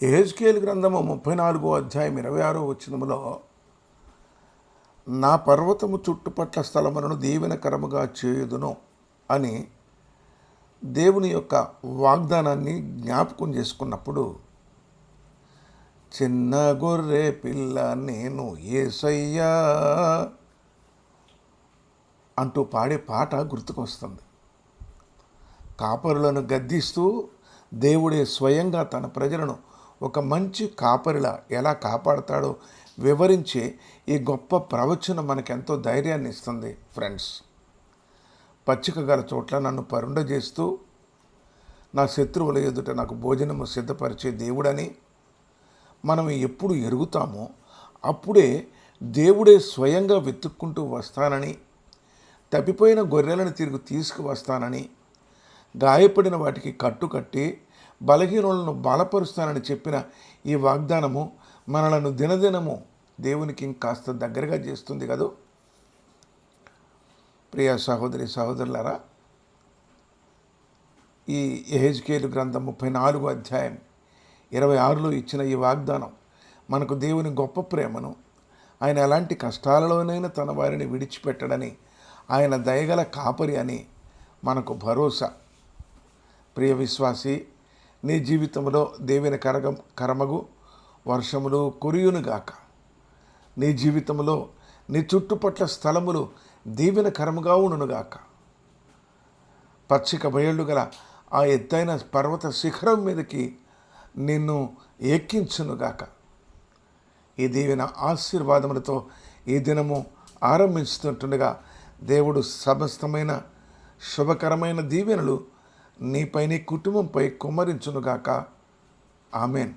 యెహెజ్కేలు గ్రంథము 34వ అధ్యాయం 26వ వచనములో, నా పర్వతము చుట్టుపట్ల స్థలములను దీవెనకరముగా చేయుదును అని దేవుని యొక్క వాగ్దానాన్ని జ్ఞాపకం చేసుకున్నప్పుడు, చిన్న గొర్రె పిల్ల నేను యేసయ్యా అంటూ పాడే పాట గుర్తుకొస్తుంది. కాపరులను గద్దిస్తూ దేవుడే స్వయంగా తన ప్రజలను ఒక మంచి కాపరిలా ఎలా కాపాడతాడో వివరించే ఈ గొప్ప ప్రవచనం మనకెంతో ధైర్యాన్ని ఇస్తుంది. ఫ్రెండ్స్, పచ్చిక గల చోట్ల నన్ను పరుండజేస్తూ నా శత్రువుల ఎదుట నాకు భోజనము సిద్ధపరిచే దేవుడని మనం ఎప్పుడు ఎరుగుతామో అప్పుడే దేవుడే స్వయంగా వెతుక్కుంటూ వస్తానని, తప్పిపోయిన గొర్రెలను తిరిగి తీసుకువస్తానని, గాయపడిన వాటికి కట్టుకట్టి బలహీనులను బలపరుస్తానని చెప్పిన ఈ వాగ్దానము మనలను దినదినము దేవునికి ఇంకాస్త దగ్గరగా చేస్తుంది కదూ. ప్రియ సహోదరి సహోదరులారా, ఈ యెహెజ్కేలు గ్రంథం 34వ అధ్యాయం 26లో ఇచ్చిన ఈ వాగ్దానం మనకు దేవుని గొప్ప ప్రేమను, ఆయన ఎలాంటి కష్టాలలోనైనా తన వారిని విడిచిపెట్టడని, ఆయన దయగల కాపరి అని మనకు భరోసా. ప్రియ విశ్వాసి, నీ జీవితంలో దేవుని కరమగు వర్షములు కురియునుగాక. నీ జీవితంలో నీ చుట్టుపట్ల స్థలములు దీవెనకరముగా ఉండునుగాక. పచ్చిక బయళ్ళు గల ఆ ఎత్తైన పర్వత శిఖరం మీదకి నిన్ను ఎక్కించునుగాక. ఈ దీవెన ఆశీర్వాదములతో ఈ దినము ఆరంభిస్తుంటుండగా దేవుడు సమస్తమైన శుభకరమైన దీవెనలు నీపై నీ కుటుంబంపై కుమ్మరించునుగాక. ఆమెన్.